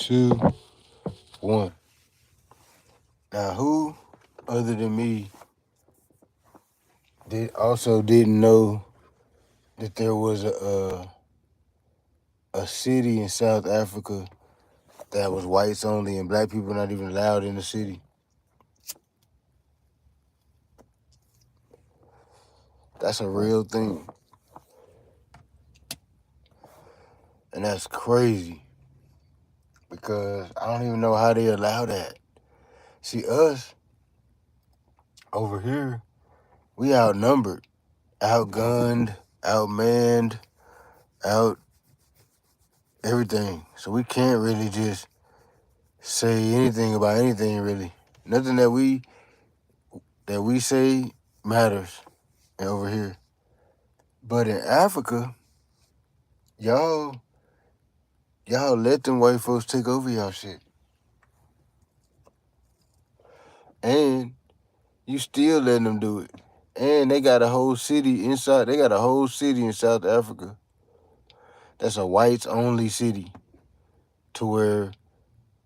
two, one. Now, who other than me didn't know that there was a city in South Africa that was whites only and black people not even allowed in the city? That's a real thing. And that's crazy because I don't even know how they allow that. See, us over here, we outnumbered, outgunned, outmanned, out everything. So we can't really just say anything about anything really. Nothing that we say matters over here. But in Africa, y'all let them white folks take over y'all shit. And you still letting them do it. And they got a whole city in South Africa that's a whites only city to where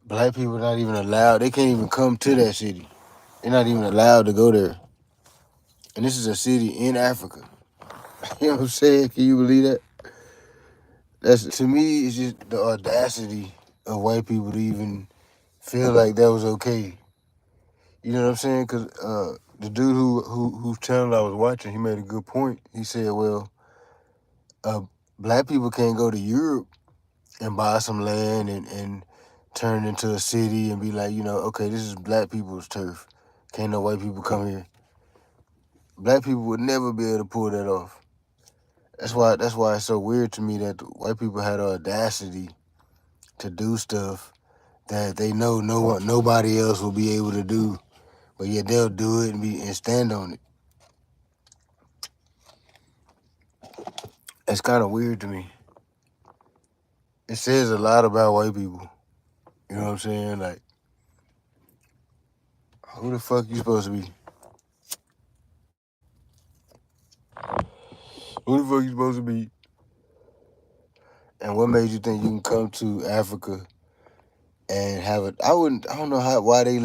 black people are not even allowed. They can't even come to that city. They're not even allowed to go there. And this is a city in Africa. You know what I'm saying? Can you believe that? To me, it's just the audacity of white people to even feel like that was okay. You know what I'm saying? Because the dude whose channel I was watching, he made a good point. He said, well, black people can't go to Europe and buy some land and turn it into a city and be like, okay, this is black people's turf. Can't no white people come here. Black people would never be able to pull that off. That's why it's so weird to me that the white people had the audacity to do stuff that they know nobody else will be able to do, but yet they'll do it and stand on it. It's kind of weird to me. It says a lot about white people. You know what I'm saying? Like, who the fuck you supposed to be? Who the fuck you supposed to be? And what made you think you can come to Africa and have it? I don't know why they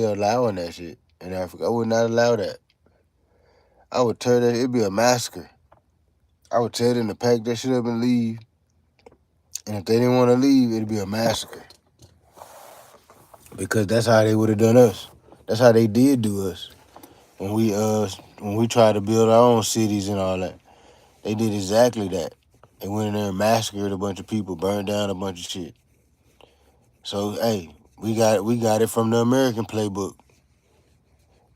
allowing that shit in Africa. I would not allow that. I would tear that. It'd be a massacre. I would tell them to pack that shit up and leave. And if they didn't want to leave, it'd be a massacre. Because that's how they would have done us. That's how they did do us. When we tried to build our own cities and all that. They did exactly that. They went in there and massacred a bunch of people, burned down a bunch of shit. So hey, we got it from the American playbook.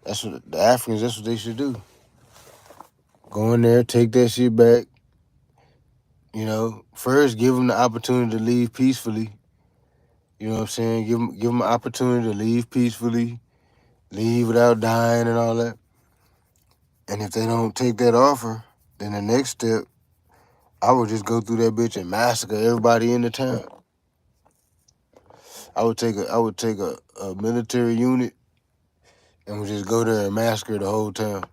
That's what the Africans, that's what they should do. Go in there, take that shit back. First give them the opportunity to leave peacefully. You know what I'm saying? Give them an opportunity to leave peacefully, leave without dying and all that. And if they don't take that offer, then the next step, I would just go through that bitch and massacre everybody in the town. I would take a military unit and would just go there and massacre the whole town.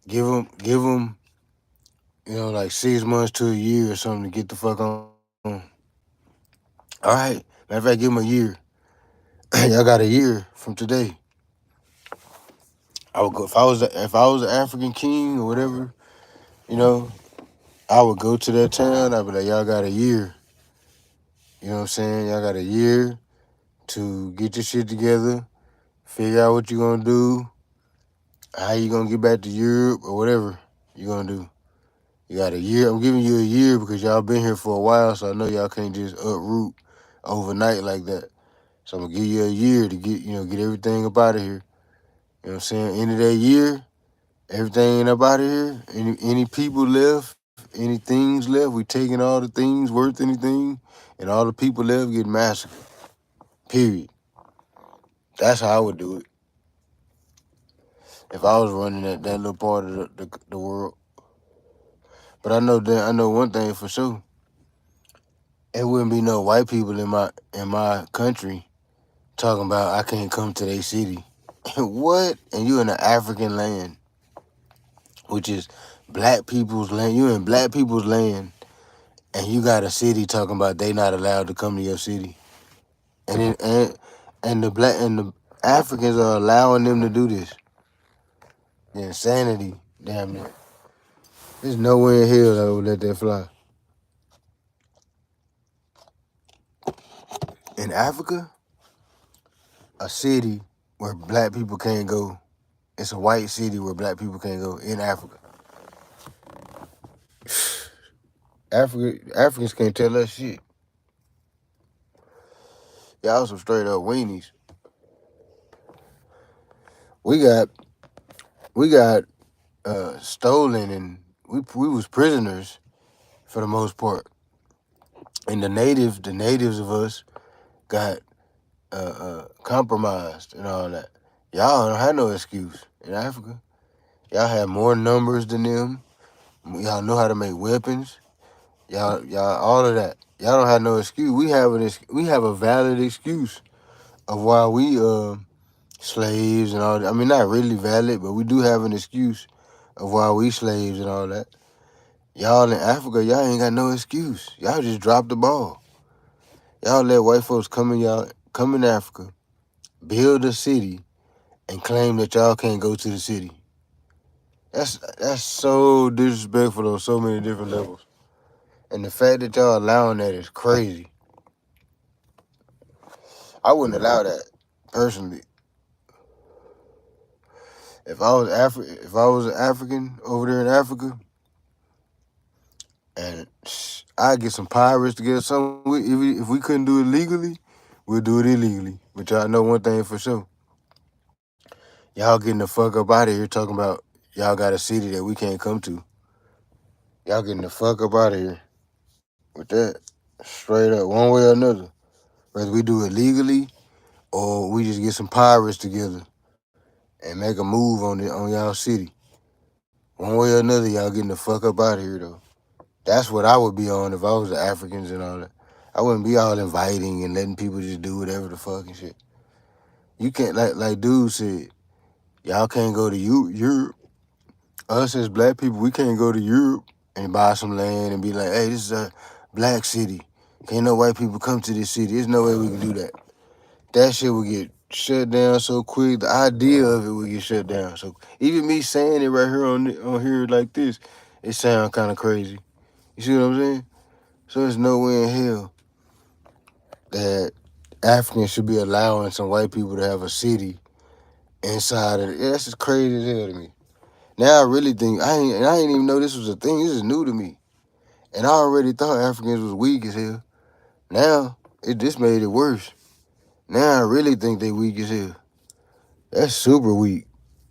Give them, like 6 months to a year or something to get the fuck on. All right, matter of fact, give them a year. Y'all got a year from today. I would go if I was an African king or whatever, I would go to that town. I'd be like, y'all got a year. You know what I'm saying? Y'all got a year to get your shit together, figure out what you're gonna do, how you gonna get back to Europe or whatever you're gonna do. You got a year. I'm giving you a year because y'all been here for a while, so I know y'all can't just uproot overnight like that. So I'm gonna give you a year to get everything up out of here. You know what I'm saying? End of that year, everything up out of here. Any people left, any things left, we taking all the things worth anything, and all the people left get massacred. Period. That's how I would do it if I was running that little part of the world. But I know one thing for sure. It wouldn't be no white people in my country talking about I can't come to their city. What? And you in an African land, which is black people's land. You in black people's land, and you got a city talking about they not allowed to come to your city, and the Africans are allowing them to do this. The insanity, damn near. There's nowhere in hell that would let that fly. In Africa, a city where black people can't go. It's a white city where black people can't go in Africa. Africans can't tell us shit. Y'all some straight up weenies. We got stolen, and we was prisoners for the most part. And the natives of us got compromised and all that. Y'all don't have no excuse in Africa. Y'all have more numbers than them. Y'all know how to make weapons. Y'all all of that. Y'all don't have no excuse. We have a valid excuse of why we slaves and all that. I mean, not really valid, but we do have an excuse of why we slaves and all that. Y'all in Africa, y'all ain't got no excuse. Y'all just dropped the ball. Y'all let white folks come in Africa, build a city, and claim that y'all can't go to the city. That's so disrespectful on so many different levels. And the fact that y'all allowing that is crazy. I wouldn't allow that personally. If I was an African over there in Africa, and I'd get some pirates to get something. If we couldn't do it legally, we'll do it illegally. But y'all know one thing for sure. Y'all getting the fuck up out of here talking about y'all got a city that we can't come to. Y'all getting the fuck up out of here with that. Straight up, one way or another. Whether we do it legally or we just get some pirates together and make a move on y'all city. One way or another, y'all getting the fuck up out of here though. That's what I would be on if I was the Africans and all that. I wouldn't be all inviting and letting people just do whatever the fuck and shit. You can't, like dude said, y'all can't go to Europe. Us as black people, we can't go to Europe and buy some land and be like, hey, this is a black city. Can't no white people come to this city. There's no way we can do that. That shit would get shut down so quick. The idea of it would get shut down. So even me saying it right here on here like this, it sounds kind of crazy. You see what I'm saying? So there's no way in hell that Africans should be allowing some white people to have a city inside of it. Yeah, that's just crazy as hell to me. Now I really think I ain't even know this was a thing. This is new to me. And I already thought Africans was weak as hell. Now it just made it worse. Now I really think they weak as hell. That's super weak.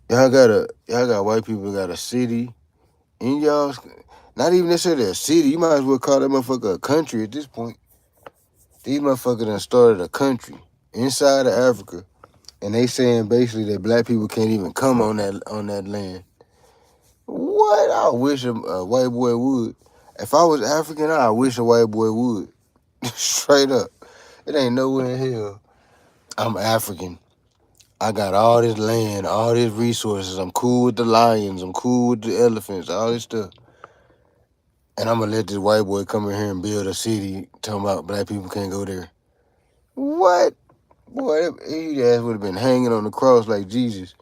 Y'all got white people got a city in y'all. Not even necessarily a city. You might as well call that motherfucker a country at this point. These motherfuckers done started a country inside of Africa, and they saying basically that black people can't even come on that land. What? I wish a white boy would. If I was African, I wish a white boy would. Straight up. It ain't nowhere in hell. I'm African. I got all this land, all these resources. I'm cool with the lions. I'm cool with the elephants, all this stuff. And I'm going to let this white boy come in here and build a city talking about black people can't go there. What? Boy, his ass would have been hanging on the cross like Jesus.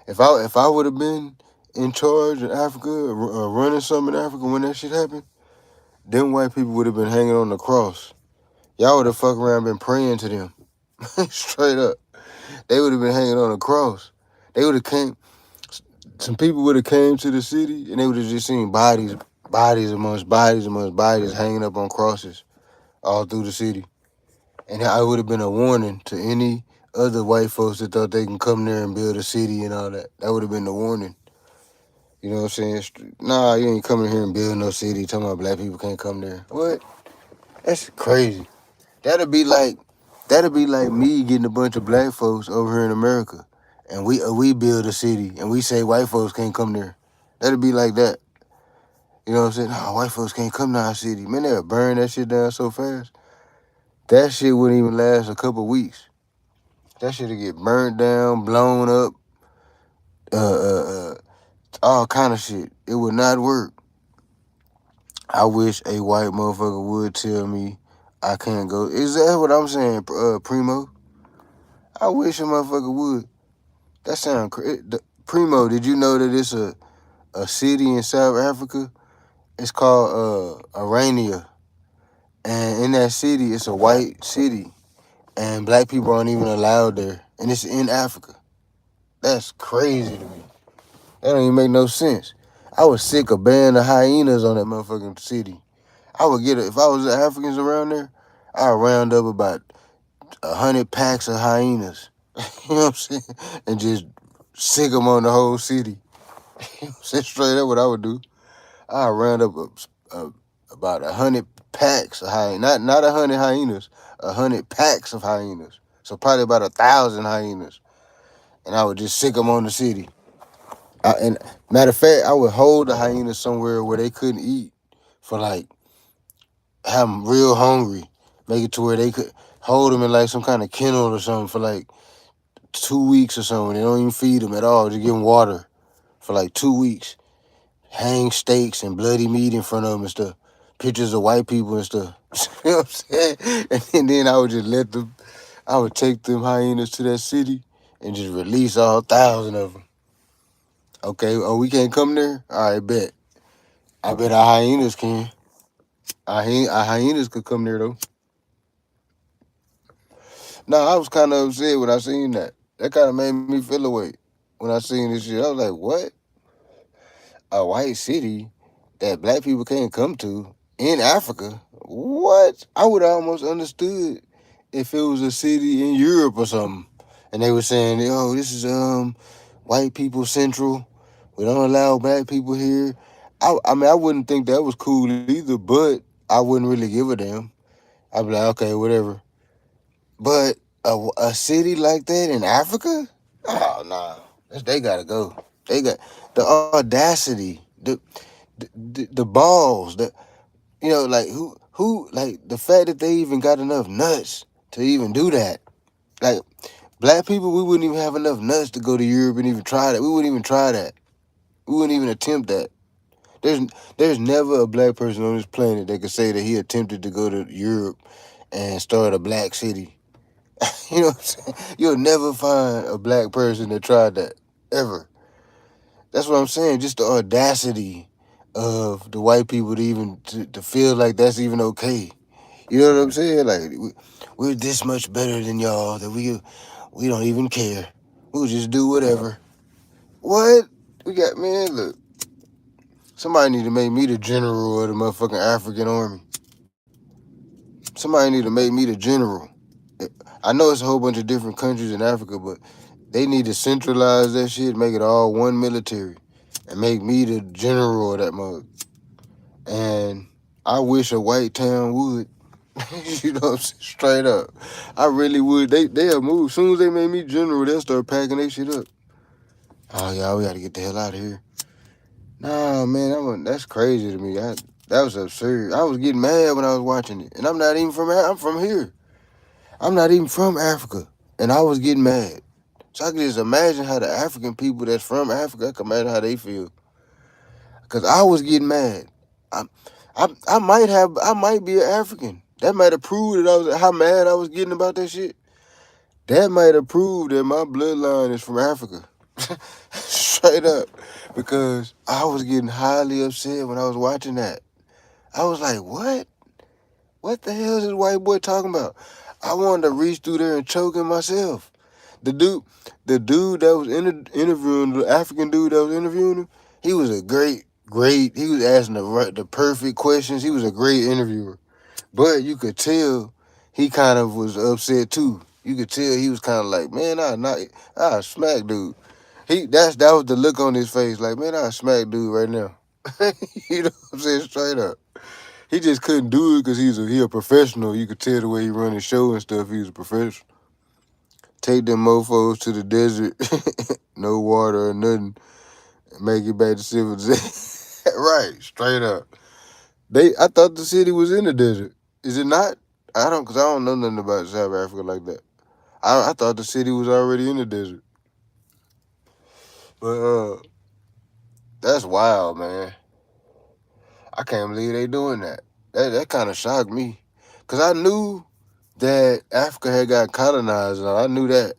If I would have been in charge in Africa or running something in Africa when that shit happened, them white people would have been hanging on the cross. Y'all would have fucked around been praying to them. Straight up. They would have been hanging on the cross. They would have came, some people would have came to the city and they would have just seen bodies amongst bodies hanging up on crosses all through the city. And it would have been a warning to any other white folks that thought they can come there and build a city and all that. That would have been the warning. You know what I'm saying? Nah, you ain't coming here and build no city talking about black people can't come there. What? That's crazy. That'd be like me getting a bunch of black folks over here in America, and we build a city, and we say white folks can't come there. That'd be like that. You know what I'm saying? No, white folks can't come to our city. Man, they'll burn that shit down so fast. That shit wouldn't even last a couple weeks. That shit'll get burnt down, blown up, all kind of shit. It would not work. I wish a white motherfucker would tell me I can't go. Is that what I'm saying, Primo? I wish a motherfucker would. That sound crazy. Primo, did you know that it's a city in South Africa? It's called Arania. And in that city, it's a white city. And black people aren't even allowed there. And it's in Africa. That's crazy to me. That don't even make no sense. I was sick of banning the hyenas on that motherfucking city. I would get it. If I was the Africans around there, I'd round up about 100 packs of hyenas. You know what I'm saying? And just sick them on the whole city. You know what I'm saying? Straight up what I would do. I'd round up about 100 packs of hyenas. Not 100 hyenas, 100 packs of hyenas. So probably about 1,000 hyenas. And I would just sick them on the city. And matter of fact, I would hold the hyenas somewhere where they couldn't eat for like, have them real hungry. Make it to where they could hold them in like some kind of kennel or something for like 2 weeks or something. They don't even feed them at all. Just give them water for like 2 weeks. Hang steaks and bloody meat in front of them and stuff. Pictures of white people and stuff. You know what I'm saying? And then I would just I would take them hyenas to that city and just release all 1,000 of them. Okay, oh, we can't come there? All right, bet. I bet our hyenas can. Our hyenas could come there, though. No, I was kind of upset when I seen that. That kind of made me feel away when I seen this shit. I was like, what? A white city that black people can't come to in Africa? What? I would have almost understood if it was a city in Europe or something. And they were saying, oh, this is white people central. We don't allow black people here. I mean, I wouldn't think that was cool either, but I wouldn't really give a damn. I'd be like, okay, whatever. But a city like that in Africa? Oh, nah. They gotta go. They got the audacity, the balls, like like the fact that they even got enough nuts to even do that. Like black people, we wouldn't even have enough nuts to go to Europe and even try that. We wouldn't even try that. We wouldn't even attempt that. There's never a black person on this planet that could say that he attempted to go to Europe and start a black city. You know what I'm saying? You'll never find a black person that tried that, ever. That's what I'm saying. Just the audacity of the white people to even to feel like that's even okay. You know what I'm saying? Like we're this much better than y'all that we don't even care. We'll just do whatever. What? Man, look. Somebody need to make me the general of the motherfucking African army. Somebody need to make me the general. I know it's a whole bunch of different countries in Africa, but they need to centralize that shit, make it all one military, and make me the general of that mug. And I wish a white town would. You know what I'm saying? Straight up. I really would. They'll move. As soon as they make me general, they'll start packing their shit up. Oh, y'all, we got to get the hell out of here. Nah, man, that's crazy to me. That was absurd. I was getting mad when I was watching it. And I'm not even I'm from here. I'm not even from Africa. And I was getting mad. So I can just imagine how the African people that's from Africa, I can imagine how they feel. Because I was getting mad. I might be an African. That might have proved that how mad I was getting about that shit. That might have proved that my bloodline is from Africa. Straight up. Because I was getting highly upset when I was watching that. I was like, what? What the hell is this white boy talking about? I wanted to reach through there and choke him myself. The dude that was interviewing, the African dude that was interviewing him, he was a great, he was asking the perfect questions. He was a great interviewer. But you could tell he kind of was upset too. You could tell he was kind of like, man, I smack dude. That was the look on his face, like, man, I smack dude right now. You know what I'm saying? Straight up. He just couldn't do it because he a professional. You could tell the way he run his show and stuff. He was a professional. Take them mofos to the desert, no water or nothing, and make it back to civilization. Right, straight up. I thought the city was in the desert. Is it not? Cause I don't know nothing about South Africa like that. I thought the city was already in the desert. But that's wild, man. I can't believe they doing that. That kind of shocked me. Because I knew that Africa had got colonized. And I knew that.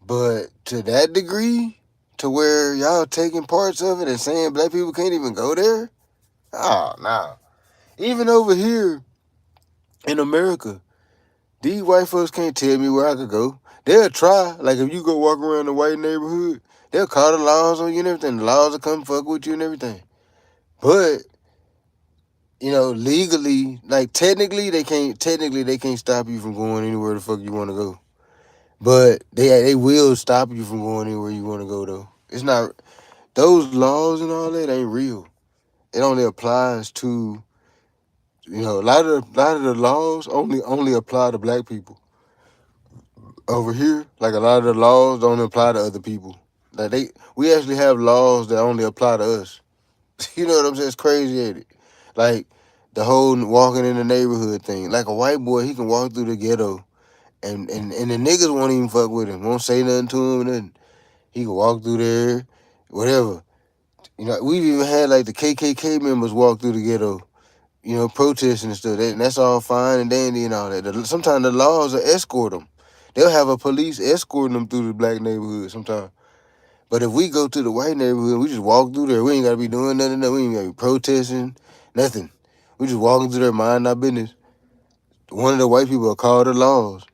But to that degree, to where y'all taking parts of it and saying black people can't even go there? Oh, nah. Even over here in America, these white folks can't tell me where I could go. They'll try. Like, if you go walk around the white neighborhood, they'll call the laws on you and everything. The laws will come fuck with you and everything. But, legally, like, technically they can't stop you from going anywhere the fuck you want to go. But they will stop you from going anywhere you want to go, though. It's not, those laws and all that ain't real. It only applies to, a lot of the laws only apply to black people. Over here, like, a lot of the laws don't apply to other people. Like, we actually have laws that only apply to us. You know what I'm saying? It's crazy, ain't it? Like, the whole walking in the neighborhood thing. Like, a white boy, he can walk through the ghetto and the niggas won't even fuck with him. Won't say nothing to him. Nothing. He can walk through there, whatever. We've even had, like, the KKK members walk through the ghetto, protesting and stuff. And that's all fine and dandy and all that. Sometimes the laws will escort them. They'll have a police escorting them through the black neighborhood sometimes. But if we go to the white neighborhood, we just walk through there. We ain't got to be doing nothing. We ain't got to be protesting, nothing. We just walking through there, mind our business. One of the white people will call the laws,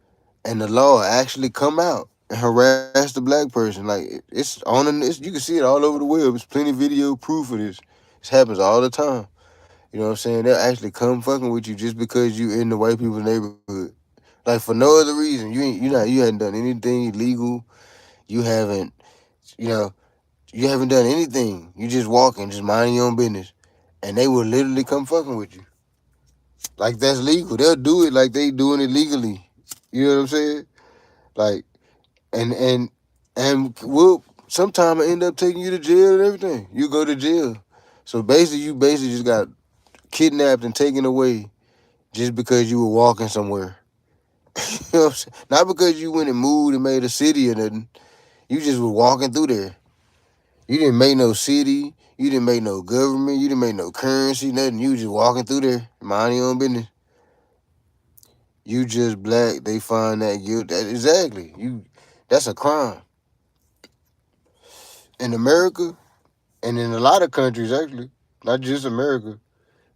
and the law will actually come out and harass the black person. Like, you can see it all over the web. There's plenty of video proof of this. This happens all the time. You know what I'm saying? They'll actually come fucking with you just because you in the white people's neighborhood. Like, for no other reason. You hadn't done anything illegal. You haven't, you know, you haven't done anything. You just walking, just minding your own business. And they will literally come fucking with you. Like, that's legal. They'll do it like they doing it legally. You know what I'm saying? Like, and we'll sometime end up taking you to jail and everything. You go to jail. So basically, you just got kidnapped and taken away just because you were walking somewhere. You know what I'm saying? Not because you went and moved and made a city or nothing. You just were walking through there. You didn't make no city. You didn't make no government. You didn't make no currency, nothing. You just walking through there, minding your own business. You just black. They find that guilt. Exactly. That's a crime. In America, and in a lot of countries, actually, not just America,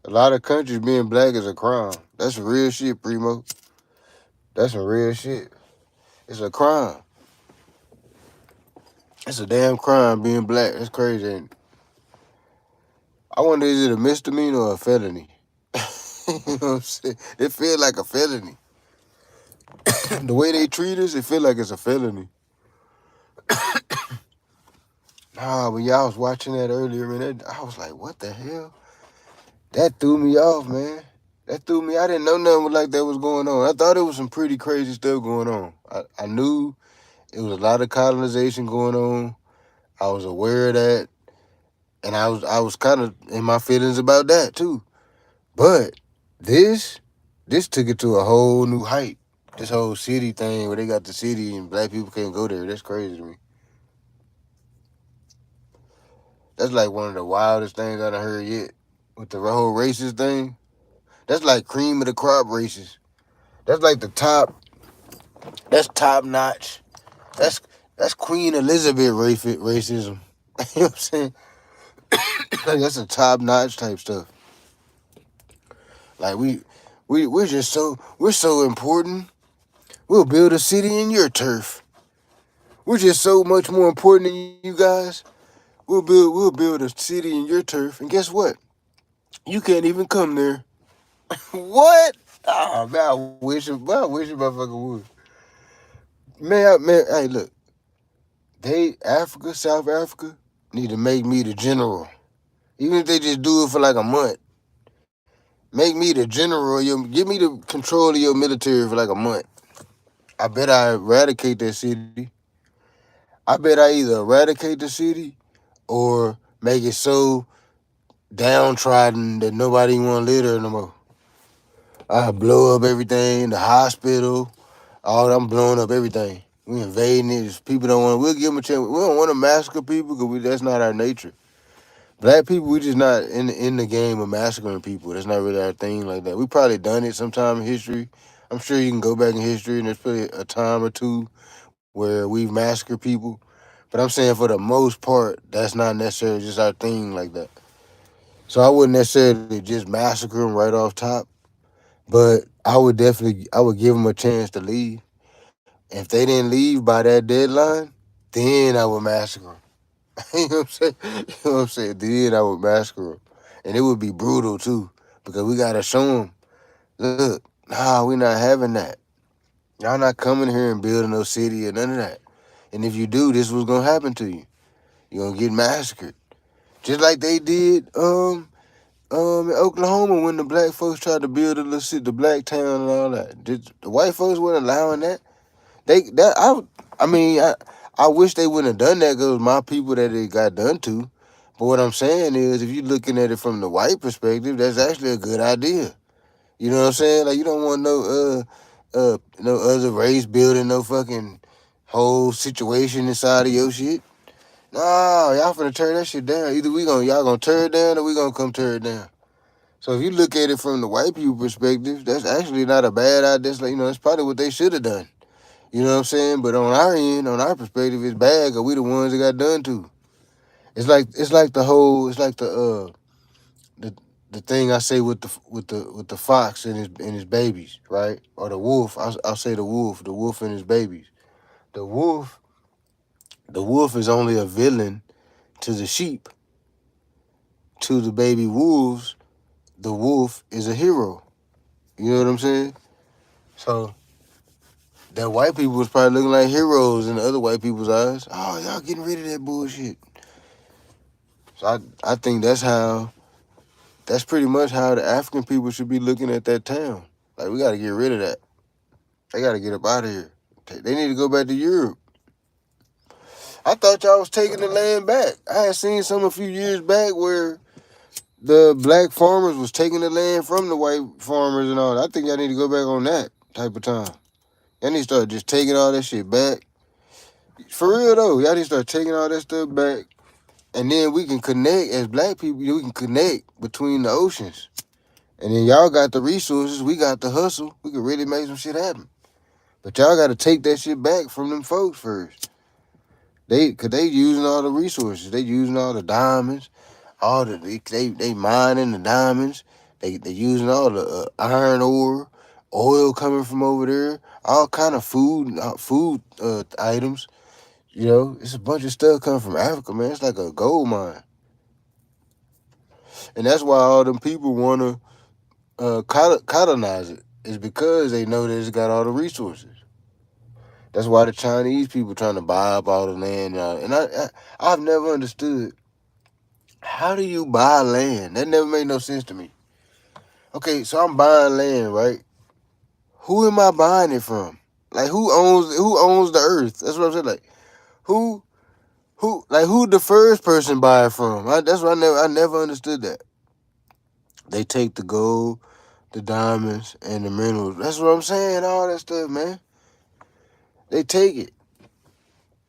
a lot of countries being black is a crime. That's real shit, Primo. That's some real shit. It's a crime. It's a damn crime being black. That's crazy, ain't it? I wonder, is it a misdemeanor or a felony? You know what I'm saying? It feel like a felony. The way they treat us, it feel like it's a felony. Nah, when y'all was watching that earlier, man, I was like, what the hell? That threw me off, man. That threw me. I didn't know nothing like that was going on. I thought it was some pretty crazy stuff going on. I knew it was a lot of colonization going on. I was aware of that. And I was kind of in my feelings about that too. But this took it to a whole new height. This whole city thing where they got the city and black people can't go there. That's crazy to me. That's like one of the wildest things I done heard yet. With the whole racist thing. That's like cream of the crop racist. That's like that's top notch. That's Queen Elizabeth racism. You know what I'm saying? Like, that's a top notch type stuff. Like, we're so important. We'll build a city in your turf. We're just so much more important than you guys. We'll build a city in your turf, and guess what? You can't even come there. What? Oh man, I wish a motherfucker would. Man, hey, look. South Africa, need to make me the general. Even if they just do it for like a month. Make me the general. Give me the control of your military for like a month. I bet I eradicate that city. I bet I either eradicate the city or make it so downtrodden that nobody want to live there no more. I blow up everything, the hospital, I'm blowing up everything. We invading it. People don't want. We'll give them a chance. We don't want to massacre people because that's not our nature. Black people, we just not in the game of massacring people. That's not really our thing like that. We probably done it sometime in history. I'm sure you can go back in history and there's probably a time or two where we've massacred people. But I'm saying for the most part, that's not necessarily just our thing like that. So I wouldn't necessarily just massacre them right off top, but I would give them a chance to leave. If they didn't leave by that deadline, then I would massacre them. You know what I'm saying? You know what I'm saying? Then I would massacre them, and it would be brutal too because we gotta show them, look, nah, we not having that. Y'all not coming here and building no city or none of that. And if you do, this was gonna happen to you. You're gonna get massacred, just like they did in Oklahoma when the black folks tried to build a little city, the black town and all that. The white folks weren't allowing that. I mean, I wish they wouldn't have done that because it was my people that it got done to. But what I'm saying is, if you're looking at it from the white perspective, that's actually a good idea. You know what I'm saying? Like you don't want no other race building no fucking whole situation inside of your shit. Nah, y'all finna tear that shit down. Either y'all gonna tear it down or we gonna come tear it down. So if you look at it from the white people perspective, that's actually not a bad idea. It's like, that's probably what they should have done. You know what I'm saying? But on our end, on our perspective, it's bad because we the ones that got done to. It's like the the thing I say with the fox and his babies, right? Or the wolf. I'll say the wolf and his babies. The wolf the wolf is only a villain to the sheep. To the baby wolves, the wolf is a hero. You know what I'm saying? So that white people was probably looking like heroes in the other white people's eyes. Oh, y'all getting rid of that bullshit. So I think that's pretty much how the African people should be looking at that town. Like we gotta get rid of that. They gotta get up out of here. They need to go back to Europe. I thought y'all was taking the land back. I had seen some a few years back where the black farmers was taking the land from the white farmers and all that. I think y'all need to go back on that type of time. Y'all need to start just taking all that shit back. For real though, y'all need to start taking all that stuff back. And then we can connect as black people, we can connect between the oceans. And then y'all got the resources, we got the hustle. We can really make some shit happen. But y'all got to take that shit back from them folks first. Cause they using all the resources. They using all the diamonds, they mining the diamonds. They using all the iron ore, oil coming from over there, all kind of food items. It's a bunch of stuff coming from Africa, man. It's like a gold mine, and that's why all them people wanna colonize it. Is because they know that it's got all the resources. That's why the Chinese people trying to buy up all the land now. And I've never understood, how do you buy land? That never made no sense to me. Okay, so I'm buying land, right? Who am I buying it from? Like who owns the earth? That's what I'm saying. Like who who the first person buy it from? That's what I never understood that. They take the gold, the diamonds, and the minerals. That's what I'm saying. All that stuff, man. They take it,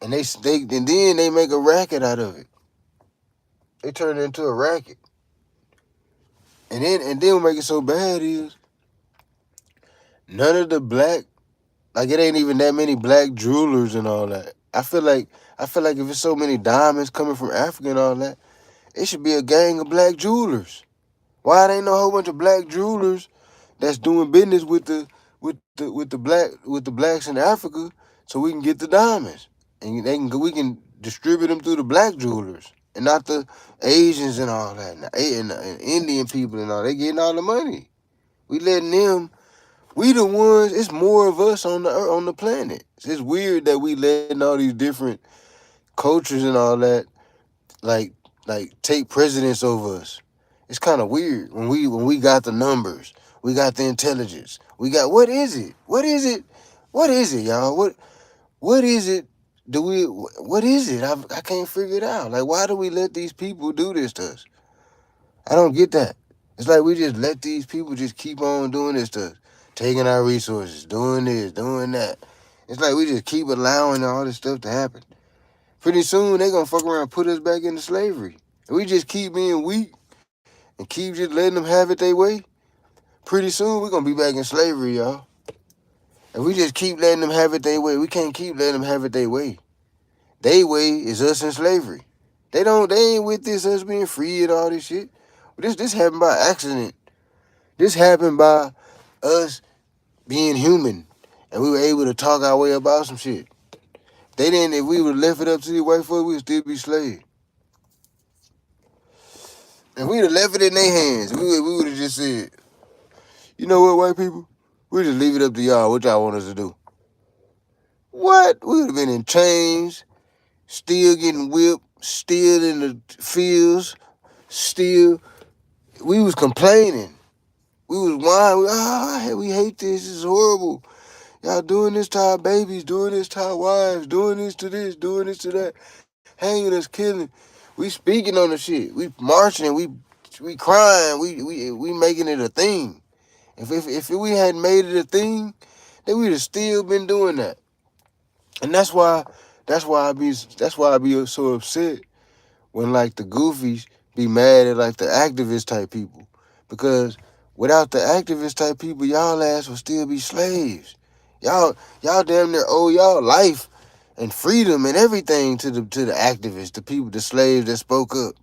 and then they make a racket out of it. They turn it into a racket, and then what make it so bad is none of the black, like it ain't even that many black jewelers and all that. I feel like if it's so many diamonds coming from Africa and all that, it should be a gang of black jewelers. Why it ain't no whole bunch of black jewelers that's doing business with the blacks in Africa, so we can get the diamonds and we can distribute them through the black jewelers and not the Asians and all that and Indian people and all. They getting all the money. We letting them. We the ones. It's more of us on the planet. It's weird that we letting all these different cultures and all that like take precedence over us. It's kind of weird when we got the numbers, we got the intelligence, we got what is it? What is it, y'all? What is it? What is it? I can't figure it out. Like, why do we let these people do this to us? I don't get that. It's like we just let these people just keep on doing this to us, taking our resources, doing this, doing that. It's like we just keep allowing all this stuff to happen. Pretty soon they gonna fuck around and put us back into slavery. If we just keep being weak and keep just letting them have it their way, pretty soon we're going to be back in slavery, y'all. If we just keep letting them have it their way, we can't keep letting them have it their way. Their way is us in slavery. They ain't with this, us being free and all this shit. This happened by accident. This happened by us being human. And we were able to talk our way about some shit. If we would have left it up to the white folks, we would still be slaves. If we'd have left it in their hands, we would have just said, you know what, white people? We just leave it up to y'all, what y'all want us to do. What? We would have been in chains, still getting whipped, still in the fields, still. We was complaining. We was whining. We hate this. This is horrible. Y'all doing this to our babies, doing this to our wives, doing this to this, doing this to that, hanging us, killing. We speaking on the shit. We marching. We crying. We making it a thing. If we hadn't made it a thing, then we'd have still been doing that. And that's why I be so upset when like the goofies be mad at like the activist type people. Because without the activist type people, y'all ass would still be slaves. Y'all damn near owe y'all life and freedom and everything to the activists, the people, the slaves that spoke up.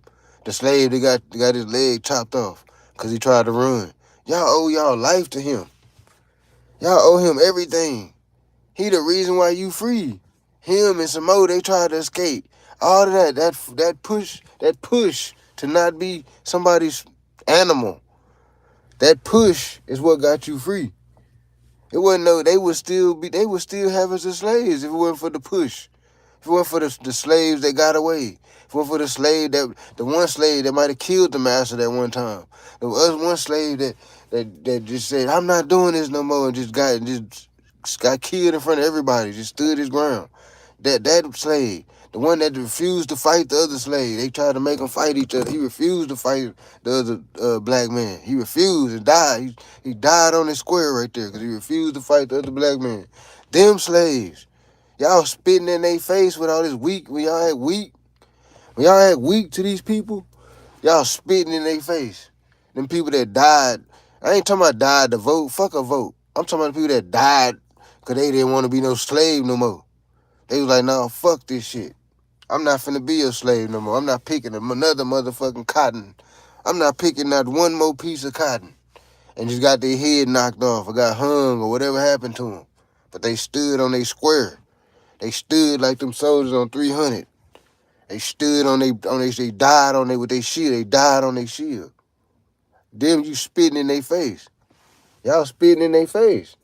The slave that got his leg chopped off because he tried to run. Y'all owe y'all life to him. Y'all owe him everything. He the reason why you free. Him and some more, they tried to escape. All of that push to not be somebody's animal. That push is what got you free. It wasn't they would still have us as slaves if it wasn't for the push. If it wasn't for the slaves that got away. If it wasn't for the one slave that might have killed the master that one time. There was one slave that just said, I'm not doing this no more, and just got killed in front of everybody, just stood his ground. That slave, the one that refused to fight the other slave, they tried to make him fight each other. He refused to fight the other black man. He refused and died. He died on the square right there because he refused to fight the other black man. Them slaves, y'all spitting in their face with all this weak. When y'all had weak to these people, y'all spitting in their face. Them people that died, I ain't talking about died to vote. Fuck a vote. I'm talking about the people that died because they didn't want to be no slave no more. They was like, nah, fuck this shit. I'm not finna be a slave no more. I'm not picking another motherfucking cotton. I'm not picking not one more piece of cotton. And just got their head knocked off or got hung or whatever happened to them. But they stood on their square. They stood like them soldiers on 300. They stood on they died on with their shield. They died on their shield. Them you spitting in their face. Y'all spitting in their face.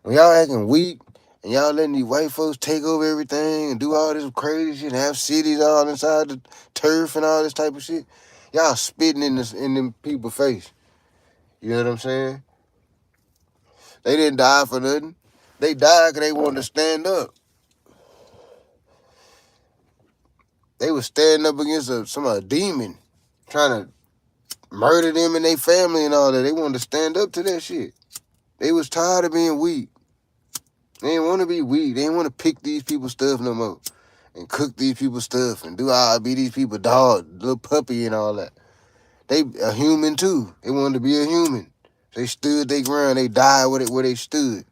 When y'all acting weak and y'all letting these white folks take over everything and do all this crazy shit and have cities all inside the turf and all this type of shit, y'all spitting in them people's face. You know what I'm saying? They didn't die for nothing. They died because they wanted to stand up. They was standing up against a demon trying to murder them and their family and all that. They wanted to stand up to that shit. They was tired of being weak. They didn't want to be weak. They didn't want to pick these people's stuff no more and cook these people's stuff and be these people dog, little puppy and all that. They a human too. They wanted to be a human. They stood their ground. They died where they stood.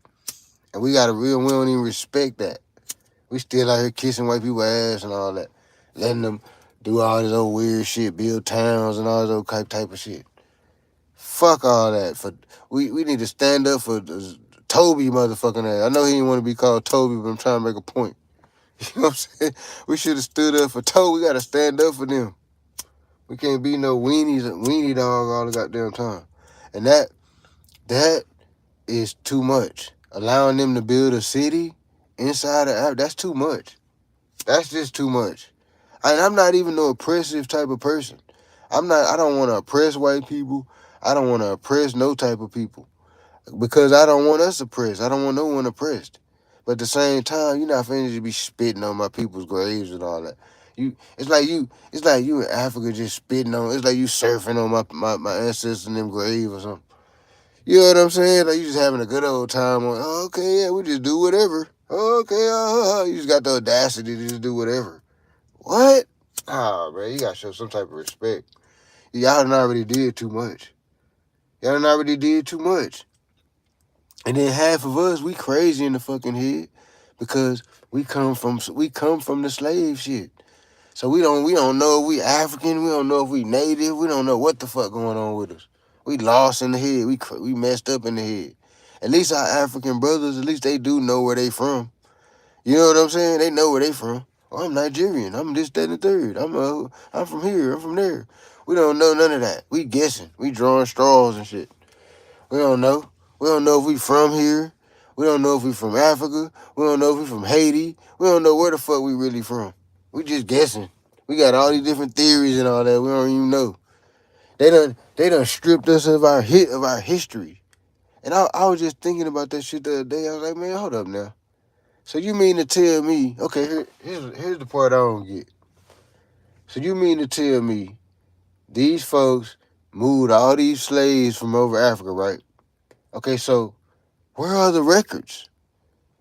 And we don't even respect that. We still out here kissing white people's ass and all that. Letting them do all this old weird shit, build towns and all this old type of shit. Fuck all that. We need to stand up for Toby motherfucking ass. I know he didn't want to be called Toby, but I'm trying to make a point. You know what I'm saying? We should have stood up for Toby. We got to stand up for them. We can't be no weenie dog all the goddamn time. And that is too much. Allowing them to build a city inside of that's too much. That's just too much. And I'm not even no oppressive type of person. I don't want to oppress white people. I don't want to oppress no type of people. Because I don't want us oppressed. I don't want no one oppressed. But at the same time, you're not finna just be spitting on my people's graves and all that. It's like you in Africa just spitting on. It's like you surfing on my ancestors in them grave or something. You know what I'm saying? Like you just having a good old time on. Oh, okay, yeah, we just do whatever. Oh, okay, you just got the audacity to just do whatever. What? Ah, man, you gotta show some type of respect. Y'all done already did too much. Y'all done already did too much. And then half of us, we crazy in the fucking head because we come from the slave shit. So we don't know if we African, we don't know if we native, we don't know what the fuck going on with us. We lost in the head, we messed up in the head. At least our African brothers, at least they do know where they from. You know what I'm saying? They know where they from. Oh, I'm Nigerian. I'm this, that, and the third. I'm from here. I'm from there. We don't know none of that. We guessing. We drawing straws and shit. We don't know. We don't know if we from here. We don't know if we from Africa. We don't know if we from Haiti. We don't know where the fuck we really from. We just guessing. We got all these different theories and all that. We don't even know. They done stripped us of our history. And I was just thinking about that shit the other day. I was like, man, hold up now. So you mean to tell me, okay, here's the part I don't get. So you mean to tell me these folks moved all these slaves from over Africa, right? Okay, so where are the records?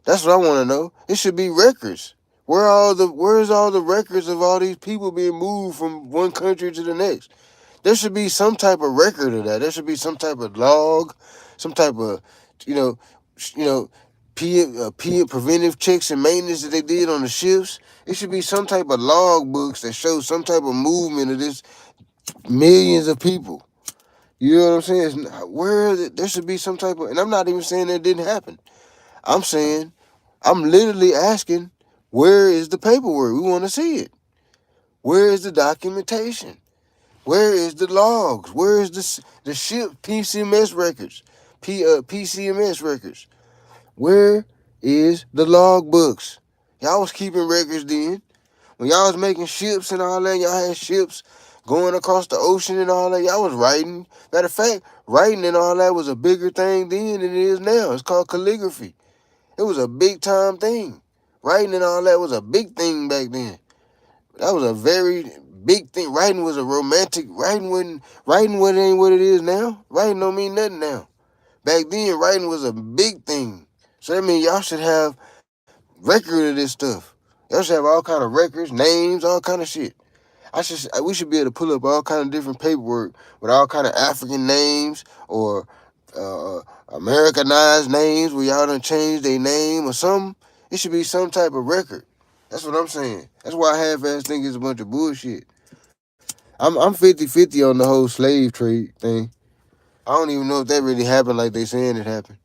That's what I want to know. It should be records. Where's all the records of all these people being moved from one country to the next? There should be some type of record of that. There should be some type of log, some type of, you know, you know, preventive checks and maintenance that they did on the ships. It should be some type of log books that show some type of movement of this millions of people. You know what I'm saying? There should be some type of, and I'm not even saying that didn't happen. I'm saying, I'm literally asking, where is the paperwork? We want to see it. Where is the documentation? Where is the logs? Where is the ship PCMS records? PCMS records. Where is the log books? Y'all was keeping records then. When y'all was making ships and all that, y'all had ships going across the ocean and all that. Y'all was writing. Matter of fact, writing and all that was a bigger thing then than it is now. It's called calligraphy. It was a big time thing. Writing and all that was a big thing back then. That was a very big thing. Writing was a romantic. Writing what ain't what it is now. Writing don't mean nothing now. Back then, writing was a big thing. So that means y'all should have record of this stuff. Y'all should have all kind of records, names, all kind of shit. We should be able to pull up all kind of different paperwork with all kind of African names or Americanized names where y'all done changed their name or something. It should be some type of record. That's what I'm saying. That's why I half-ass think it's a bunch of bullshit. I'm 50-50 on the whole slave trade thing. I don't even know if that really happened like they saying it happened.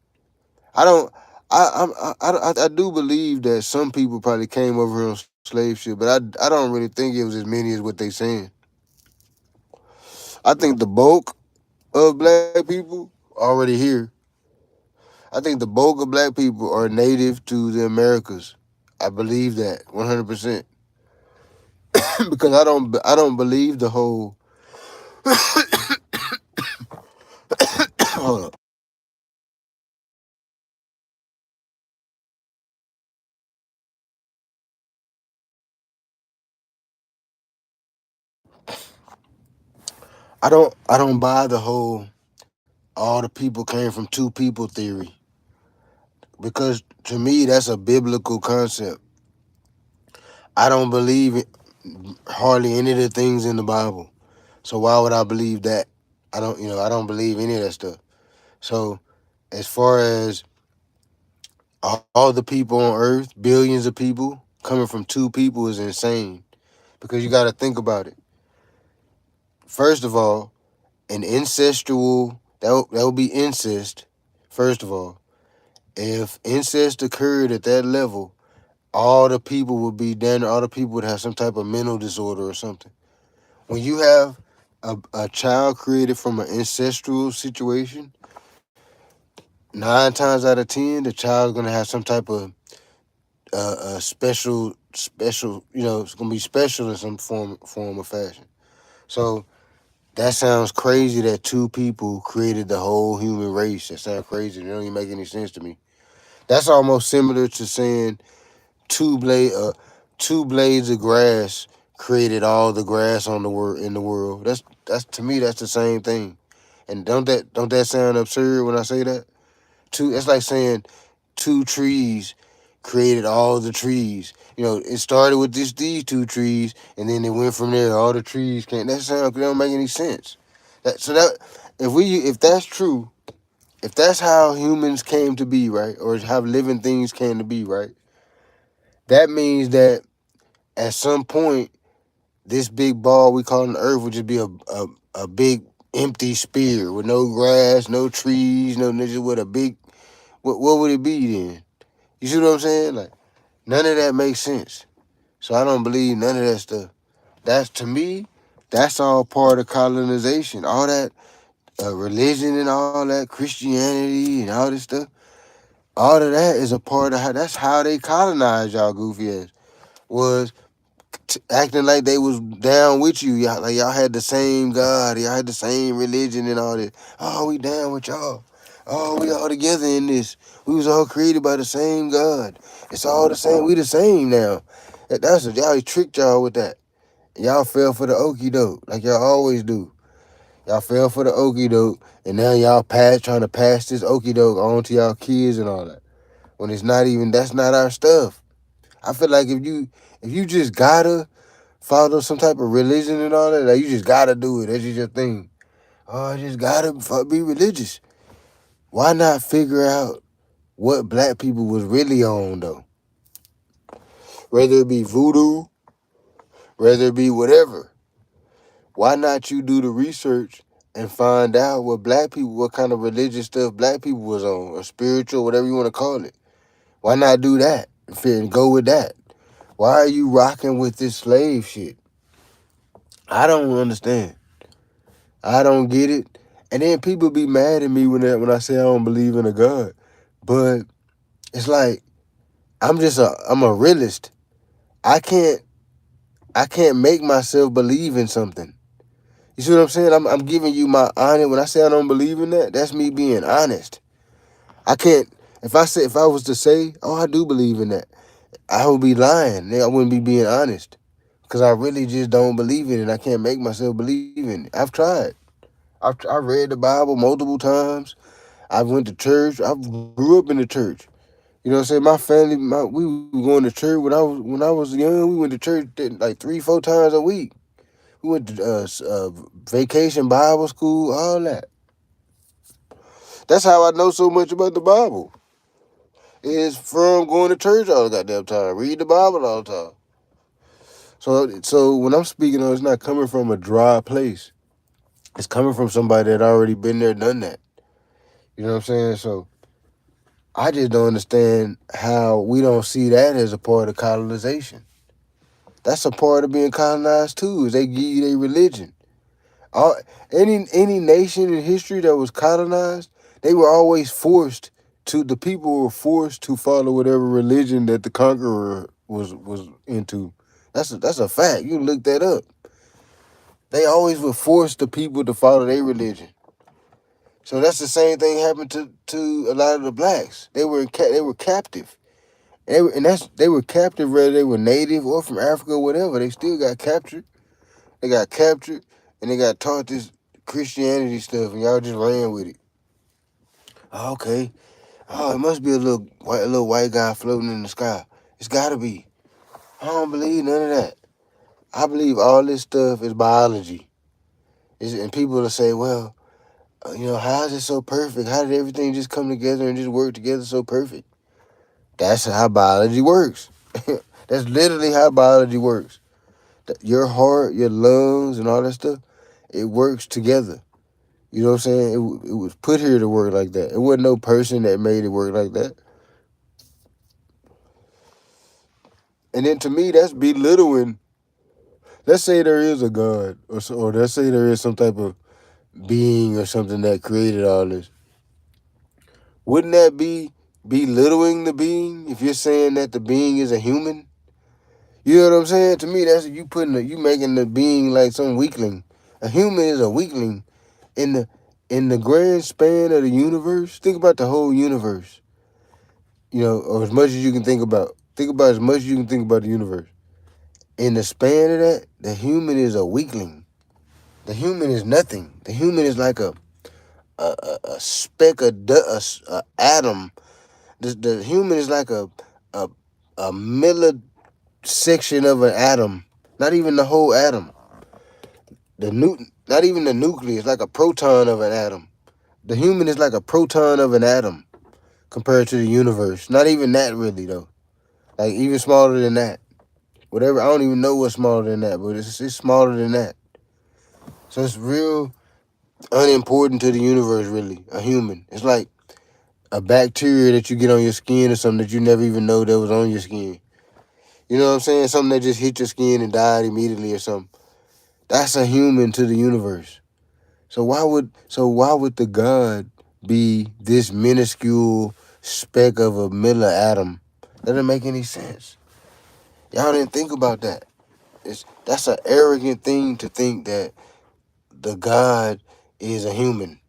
I don't. I do believe that some people probably came over here on slave ship, but I don't really think it was as many as what they saying. I think the bulk of black people already here. I think the bulk of black people are native to the Americas. I believe that 100% because I don't believe the whole. Hold up. I don't buy the whole all the people came from two people theory because to me that's a biblical concept. I don't believe it, hardly any of the things in the Bible. So why would I believe that? I don't believe any of that stuff. So as far as all the people on earth, billions of people coming from two people is insane because you got to think about it. First of all, an incestual that would be incest. First of all, if incest occurred at that level, all the people would be down. All the people would have some type of mental disorder or something. When you have a child created from an ancestral situation, 9 times out of 10, the child's gonna have some type of special. It's gonna be special in some form or fashion. So that sounds crazy that two people created the whole human race. That sounds crazy. It don't even make any sense to me. That's almost similar to saying two blade two blades of grass created all the grass on the in the world. That's to me that's the same thing. And don't that sound absurd when I say that? It's like saying two trees created all the trees. You know, it started with these two trees, and then it went from there. All the trees came. That don't make any sense. If that's true, if that's how humans came to be, right, or how living things came to be, right, that means that at some point this big ball we call the Earth would just be a big empty sphere with no grass, no trees, no just with a big. What would it be then? You see what I'm saying? Like none of that makes sense. So I don't believe none of that stuff. That's to me, that's all part of colonization. All that religion and all that Christianity and all this stuff. All of that is a part of how. That's how they colonized y'all goofy ass. Was acting like they was down with you. Y'all, like y'all had the same God. Y'all had the same religion and all this. Oh, we down with y'all. Oh, we all together in this. We was all created by the same God. It's all the same. We the same now. That's what y'all tricked y'all with that. Y'all fell for the okie doke like y'all always do. Y'all fell for the okie doke, and now y'all trying to pass this okie doke on to y'all kids and all that. When it's not even that's not our stuff. I feel like if you just gotta follow some type of religion and all that, like you just gotta do it. That's just your thing. Oh, I just gotta be religious. Why not figure out what black people was really on though? Whether it be voodoo, whether it be whatever. Why not you do the research and find out what kind of religious stuff black people was on, or spiritual, whatever you want to call it. Why not do that and go with that? Why are you rocking with this slave shit? I don't understand. I don't get it. And then people be mad at me when I say I don't believe in a God. But it's like I'm a realist. I can't make myself believe in something. You see what I'm saying? I'm giving you my honest. When I say I don't believe in that, that's me being honest. I can't. If I was to say, oh, I do believe in that, I would be lying. I wouldn't be being honest because I really just don't believe in it. I can't make myself believe in it. I've tried. I read the Bible multiple times. I went to church. I grew up in the church. You know what I'm saying? My family, we were going to church when I was young. We went to church like 3-4 times a week. We went to vacation Bible school, all that. That's how I know so much about the Bible. It's from going to church all the goddamn time, read the Bible all the time. So when I'm speaking on, it's not coming from a dry place. It's coming from somebody that already been there, done that. You know what I'm saying? So I just don't understand how we don't see that as a part of colonization. That's a part of being colonized too, is they give you their religion. All, any nation in history that was colonized, they were always the people were forced to follow whatever religion that the conqueror was into. That's a fact. You can look that up. They always would force the people to follow their religion. So that's the same thing happened to a lot of the blacks. They were captive. They were captive whether they were native or from Africa or whatever. They still got captured. They got captured and they got taught this Christianity stuff, and y'all just ran with it. Oh, okay. Oh, it must be a little white guy floating in the sky. It's gotta be. I don't believe none of that. I believe all this stuff is biology. And people will say, well, how is it so perfect? How did everything just come together and just work together so perfect? That's how biology works. That's literally how biology works. Your heart, your lungs, and all that stuff, it works together. You know what I'm saying? It was put here to work like that. It wasn't no person that made it work like that. And then to me, that's belittling. Let's say there is a God, or let's say there is some type of being or something that created all this. Wouldn't that be belittling the being if you're saying that the being is a human? You know what I'm saying? To me, that's you making the being like some weakling. A human is a weakling in the grand span of the universe. Think about the whole universe. Or as much as you can think about. Think about as much as you can think about the universe. In the span of that, the human is a weakling. The human is nothing. The human is like a speck of atom. The human is like a millisection of an atom, not even the whole atom. Not even the nucleus, like a proton of an atom. The human is like a proton of an atom compared to the universe. Not even that really though. Like even smaller than that. Whatever, I don't even know what's smaller than that, but it's smaller than that. So it's real unimportant to the universe, really. A human. It's like a bacteria that you get on your skin or something that you never even know that was on your skin. You know what I'm saying? Something that just hit your skin and died immediately or something. That's a human to the universe. So why would the God be this minuscule speck of a milliatom? That doesn't make any sense. Y'all didn't think about that. That's an arrogant thing to think that the God is a human.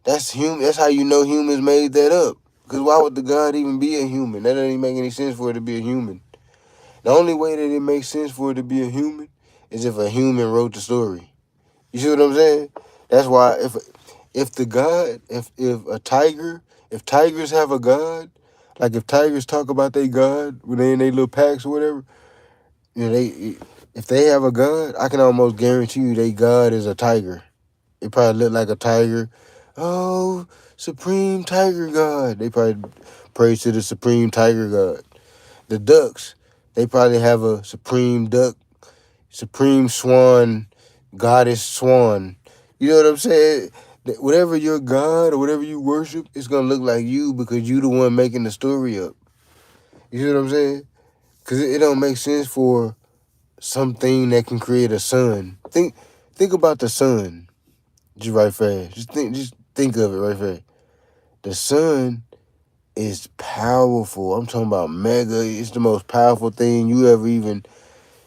That's human. That's how you know humans made that up. Because why would the God even be a human? That doesn't even make any sense for it to be a human. The only way that it makes sense for it to be a human is if a human wrote the story. You see what I'm saying? That's why if the God, if tigers have a God, like if tigers talk about their God when they in their little packs or whatever, you know, if they have a God, I can almost guarantee you their God is a tiger. It probably look like a tiger. Oh, Supreme Tiger God. They probably pray to the Supreme Tiger God. The ducks, they probably have a Supreme Duck, Supreme Swan, Goddess Swan. You know what I'm saying? Whatever your God or whatever you worship, it's going to look like you because you the one making the story up. You see what I'm saying? Because it don't make sense for something that can create a sun. Think about the sun. Just right fast. Just think of it right fast. The sun is powerful. I'm talking about mega. It's the most powerful thing you ever even.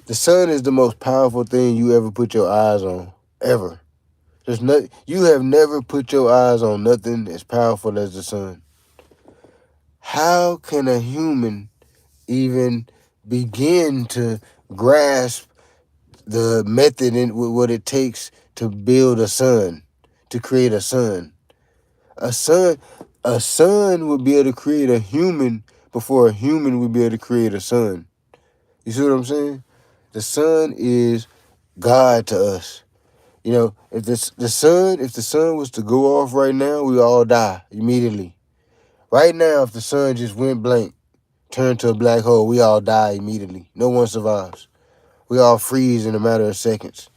The sun is the most powerful thing you ever put your eyes on. Ever. You have never put your eyes on nothing as powerful as the sun. How can a human even begin to grasp the method and what it takes to build a sun, to create a sun? A sun would be able to create a human before a human would be able to create a sun. You see what I'm saying? The sun is God to us. You know, if the sun was to go off right now, we all die immediately. Right now, if the sun just went blank, turned to a black hole, we all die immediately. No one survives. We all freeze in a matter of seconds.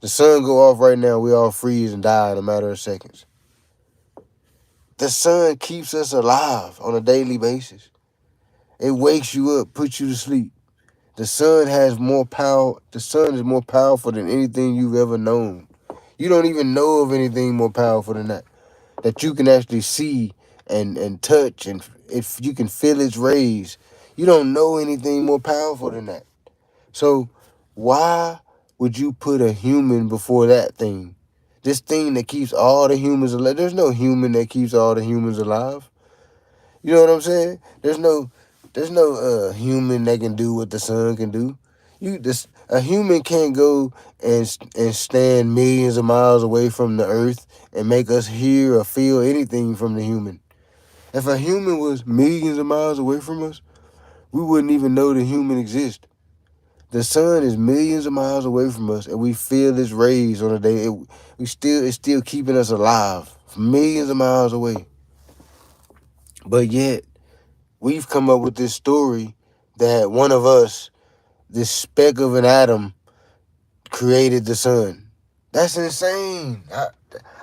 The sun go off right now, we all freeze and die in a matter of seconds. The sun keeps us alive on a daily basis. It wakes you up, puts you to sleep. The sun has more power. The sun is more powerful than anything you've ever known. You don't even know of anything more powerful than that you can actually see and touch, and if you can feel its rays. You don't know anything more powerful than that. So why would you put a human before that thing? This thing that keeps all the humans alive. There's no human that keeps all the humans alive. You know what I'm saying? There's no human that can do what the sun can do. A human can't go and stand millions of miles away from the earth and make us hear or feel anything from the human. If a human was millions of miles away from us, we wouldn't even know the human exists. The sun is millions of miles away from us, and we feel its rays on a day. It's still keeping us alive from millions of miles away. But yet, we've come up with this story that one of us, this speck of an atom, created the sun. That's insane.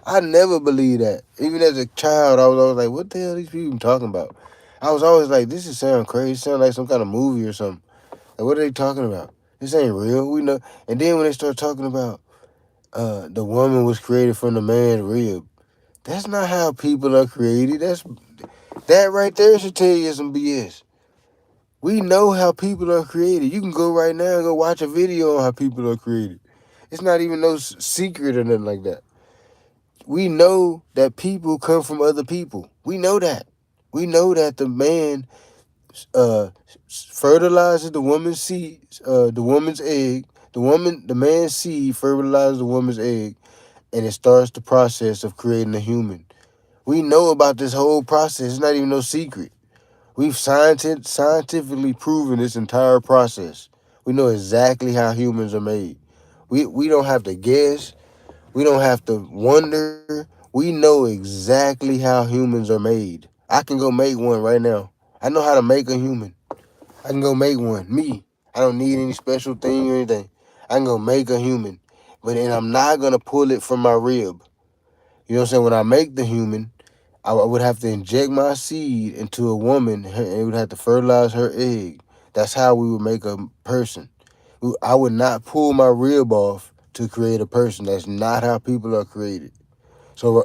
I never believed that. Even as a child, I was always like, what the hell are these people talking about? I was always like, this is sound crazy. It sound like some kind of movie or something. Like, what are they talking about? This ain't real. We know. And then when they start talking about the woman was created from the man's rib, that's not how people are created. That right there should tell you some BS. We know how people are created. You can go right now and go watch a video on how people are created. It's not even no secret or nothing like that. We know that people come from other people. We know that. We know that the man fertilizes the woman's seed, the woman's egg. The man's seed fertilizes the woman's egg, and it starts the process of creating a human. We know about this whole process. It's not even no secret. We've scientifically proven this entire process. We know exactly how humans are made. We don't have to guess. We don't have to wonder. We know exactly how humans are made. I can go make one right now. I know how to make a human. I can go make one. Me. I don't need any special thing or anything. I can go make a human. And I'm not gonna pull it from my rib. You know what I'm saying? When I make the human, I would have to inject my seed into a woman and it would have to fertilize her egg. That's how we would make a person. I would not pull my rib off to create a person. That's not how people are created. So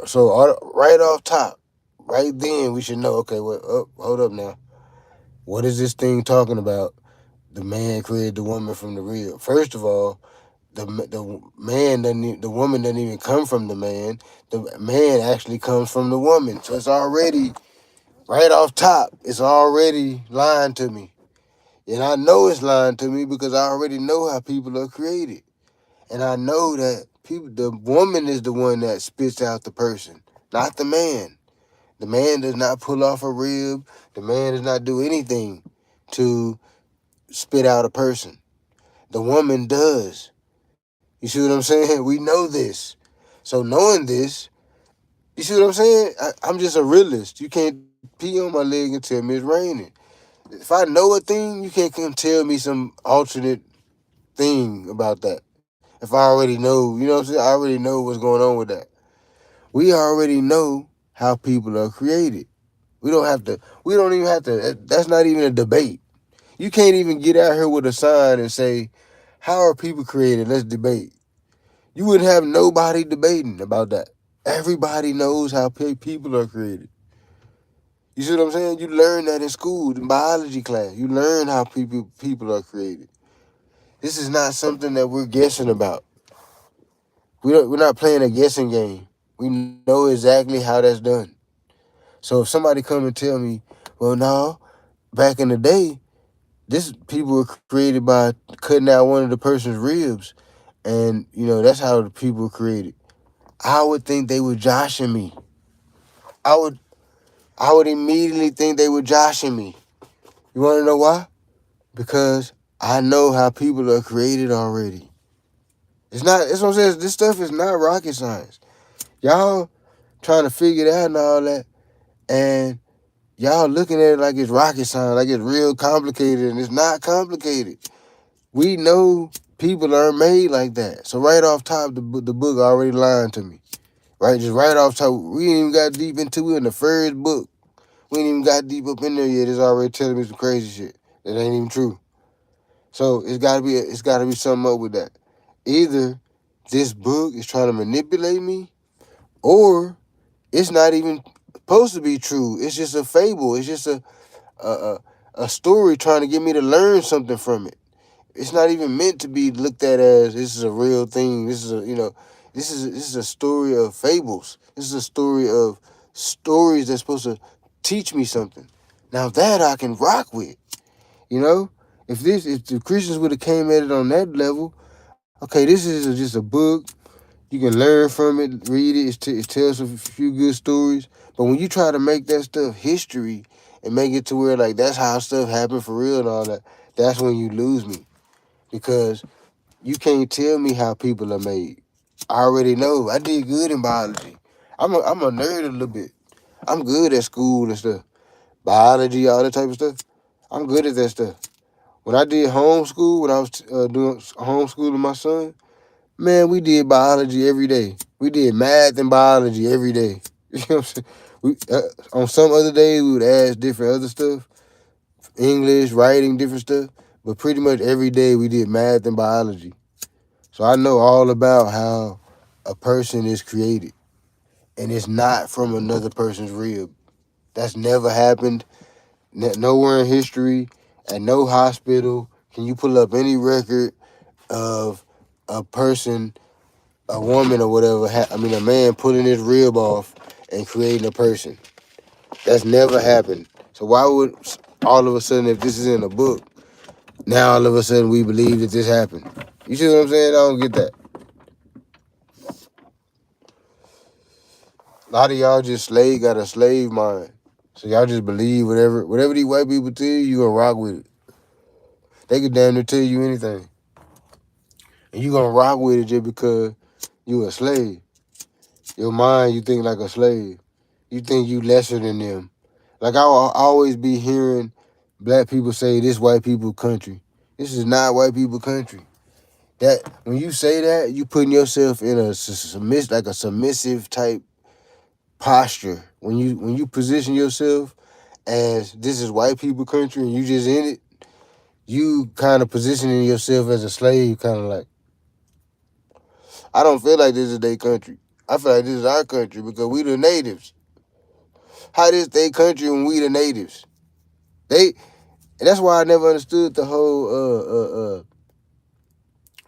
right off top, right then we should know. Okay, hold up now. What is this thing talking about? The man created the woman from the rib. First of all, the woman doesn't even come from the man. The man actually comes from the woman. So it's already right off top. It's already lying to me, and I know it's lying to me because I already know how people are created. And I know that the woman is the one that spits out the person, not the man. The man does not pull off a rib. The man does not do anything to spit out a person. The woman does. You see what I'm saying? We know this. So knowing this, you see what I'm saying? I'm just a realist. You can't pee on my leg and tell me it's raining. If I know a thing, you can't come tell me some alternate thing about that. If I already know, you know what I'm saying? I already know what's going on with that. We already know how people are created. We don't even have to, that's not even a debate. You can't even get out here with a sign and say, how are people created? Let's debate. You wouldn't have nobody debating about that. Everybody knows how people are created. You see what I'm saying? You learn that in school, in biology class. You learn how people are created. This is not something that we're guessing about. We're not playing a guessing game. We know exactly how that's done. So if somebody come and tell me, well, no, back in the day, this people were created by cutting out one of the person's ribs, and that's how the people were created. I would think they were joshing me. I would immediately think they were joshing me. You want to know why? Because I know how people are created already. It's what I'm saying. This stuff is not rocket science. Y'all trying to figure it out and all that, and y'all looking at it like it's rocket science, like it's real complicated, and it's not complicated. We know people aren't made like that. So right off top, the book already lying to me. Right, just right off top, we ain't even got deep into it in the first book. We ain't even got deep up in there yet. It's already telling me some crazy shit that ain't even true. So it's gotta be something up with that. Either this book is trying to manipulate me, or it's not even supposed to be true. It's just a fable. It's just a story trying to get me to learn something from it. It's not even meant to be looked at as this is a real thing. This is a story of fables. This is a story of stories that's supposed to teach me something. Now that I can rock with, you know, if the Christians would have came at it on that level, okay, this is just a book. You can learn from it, read it. It tells a few good stories. But when you try to make that stuff history and make it to where like that's how stuff happened for real and all that, that's when you lose me. Because you can't tell me how people are made. I already know. I did good in biology. I'm a nerd a little bit. I'm good at school and stuff. Biology, all that type of stuff. I'm good at that stuff. When I did homeschool, when I was doing homeschooling my son, man, we did biology every day. We did math and biology every day. You know what I'm saying? On some other days, we would ask different other stuff, English, writing, different stuff. But pretty much every day, we did math and biology. So I know all about how a person is created. And it's not from another person's rib. That's never happened. Nowhere in history, at no hospital, can you pull up any record of a person, a woman or whatever, a man pulling his rib off and creating a person. That's never happened. So why would all of a sudden, if this is in a book, now all of a sudden we believe that this happened? You see what I'm saying? I don't get that. A lot of y'all just got a slave mind. So y'all just believe whatever these white people tell you, you gonna rock with it. They could damn near tell you anything. And you gonna rock with it just because you a slave. Your mind, you think like a slave. You think you lesser than them. Like I'll always be hearing black people say this white people country. This is not white people country. That when you say that, you putting yourself in a submissive type posture. When you position yourself as this is white people country and you just in it, you kind of positioning yourself as a slave, kind of like, I don't feel like this is their country. I feel like this is our country because we the natives. How this their country when we the natives? And that's why I never understood the whole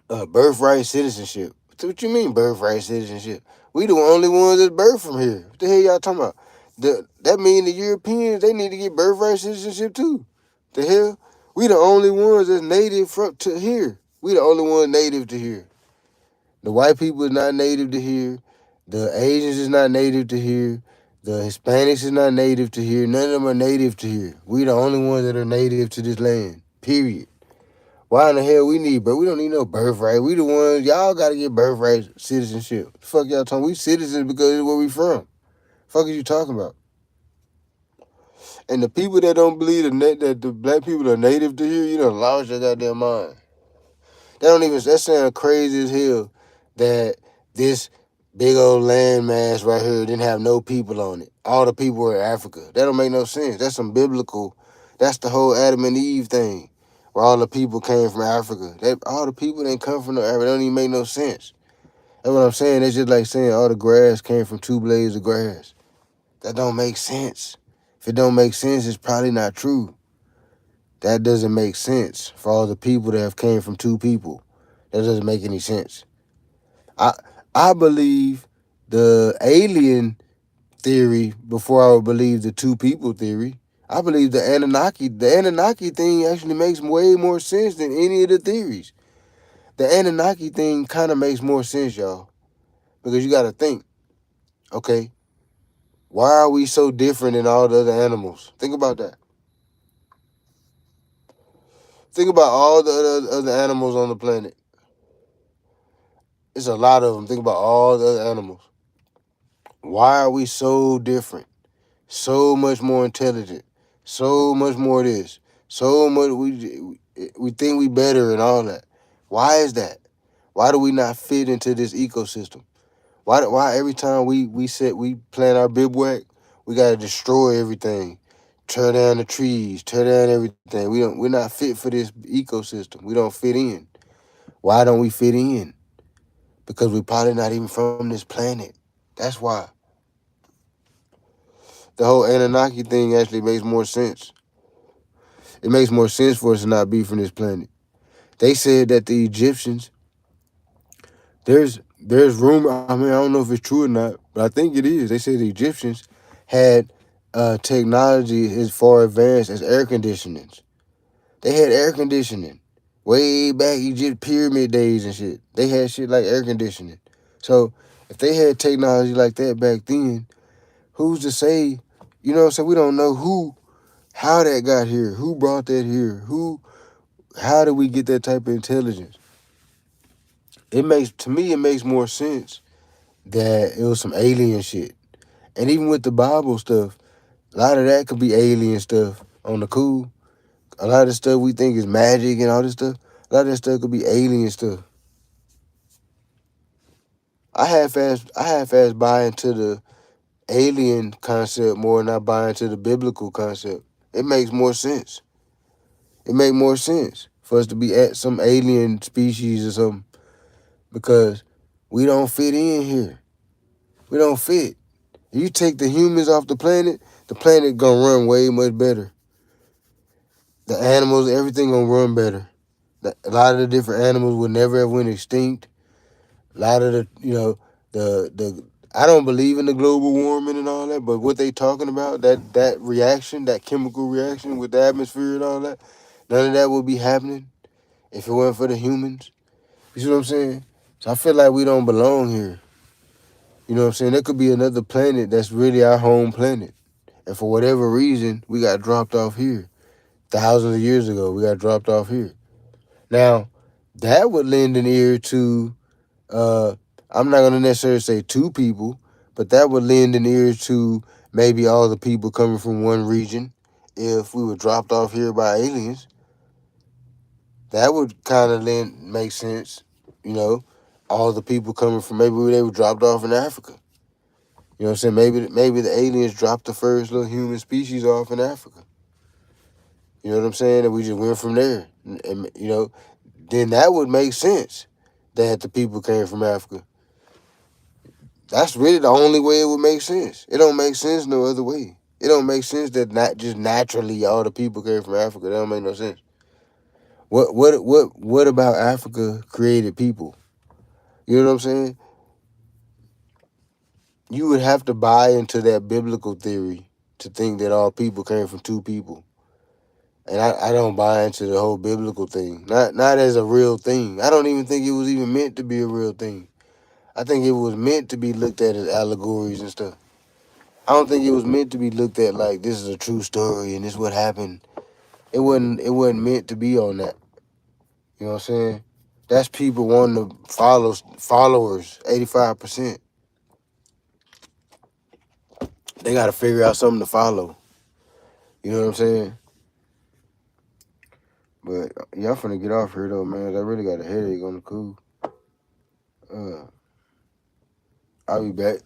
birthright citizenship. What you mean birthright citizenship? We the only ones that's birthed from here. What the hell y'all talking about? That mean the Europeans, they need to get birthright citizenship too. The hell? We the only ones that's native to here. We the only ones native to here. The white people is not native to here. The Asians is not native to here. The Hispanics is not native to here. None of them are native to here. We the only ones that are native to this land. Period. Why in the hell we need, bro? We don't need no birthright. We the ones, y'all got to get birthright citizenship. Fuck y'all talking. We citizens because it's where we from. Fuck is you talking about? And the people that don't believe that the black people are native to here, you done lost your goddamn mind. That sound crazy as hell that this big old landmass right here didn't have no people on it. All the people were in Africa. That don't make no sense. That's some biblical, that's the whole Adam and Eve thing, where all the people came from Africa. All the people didn't come from no Africa. It don't even make no sense. That's what I'm saying. It's just like saying all the grass came from 2 blades of grass. That don't make sense. If it don't make sense, it's probably not true. That doesn't make sense for all the people that have came from 2 people. That doesn't make any sense. I believe the alien theory before I would believe the 2 people theory. I believe the Anunnaki. The Anunnaki thing actually makes way more sense than any of the theories. The Anunnaki thing kind of makes more sense, y'all. Because you got to think, okay, why are we so different than all the other animals? Think about that. Think about all the other animals on the planet. It's a lot of them. Think about all the other animals. Why are we so different? So much more intelligent. So much more this. So much we think we better and all that. Why is that? Why do we not fit into this ecosystem? Why every time we plant our bivouac, we gotta destroy everything, tear down the trees, tear down everything. We're not fit for this ecosystem. We don't fit in. Why don't we fit in? Because we're probably not even from this planet. That's why. The whole Anunnaki thing actually makes more sense. It makes more sense for us to not be from this planet. They said that the Egyptians, there's rumor, I mean, I don't know if it's true or not, but I think it is. They said the Egyptians had technology as far advanced as air conditionings. They had air conditioning. Way back Egypt pyramid days and shit. They had shit like air conditioning. So if they had technology like that back then, who's to say, you know what I'm saying? We don't know how that got here, who brought that here, how did we get that type of intelligence? To me, it makes more sense that it was some alien shit. And even with the Bible stuff, a lot of that could be alien stuff on the cool. A lot of the stuff we think is magic and all this stuff, a lot of that stuff could be alien stuff. I half-ass buy into the alien concept more than I buy into the biblical concept. It makes more sense. It makes more sense for us to be at some alien species or something because we don't fit in here. We don't fit. If you take the humans off the planet gonna run way much better. The animals, everything gonna run better. A lot of the different animals would never have went extinct. A lot of the I don't believe in the global warming and all that, but what they talking about, that reaction, that chemical reaction with the atmosphere and all that, none of that would be happening if it weren't for the humans. You see what I'm saying? So I feel like we don't belong here. You know what I'm saying? There could be another planet that's really our home planet. And for whatever reason, we got dropped off here. Thousands of years ago, we got dropped off here. Now, that would lend an ear to, I'm not going to necessarily say two people, but that would lend an ear to maybe all the people coming from one region. If we were dropped off here by aliens, that would kind of make sense. You know, all the people coming from, maybe they were dropped off in Africa. You know what I'm saying? Maybe the aliens dropped the first little human species off in Africa. You know what I'm saying? And we just went from there. And you know, then that would make sense that the people came from Africa. That's really the only way it would make sense. It don't make sense no other way. It don't make sense that not just naturally all the people came from Africa. That don't make no sense. What about Africa created people? You know what I'm saying? You would have to buy into that biblical theory to think that all people came from two people. And I don't buy into the whole biblical thing. Not as a real thing. I don't even think it was even meant to be a real thing. I think it was meant to be looked at as allegories and stuff. I don't think it was meant to be looked at like this is a true story and this is what happened. It wasn't meant to be on that. You know what I'm saying? That's people wanting to follow followers, 85%. They gotta figure out something to follow. You know what I'm saying? But y'all finna get off here though, man. I really got a headache on the cool. I'll be back.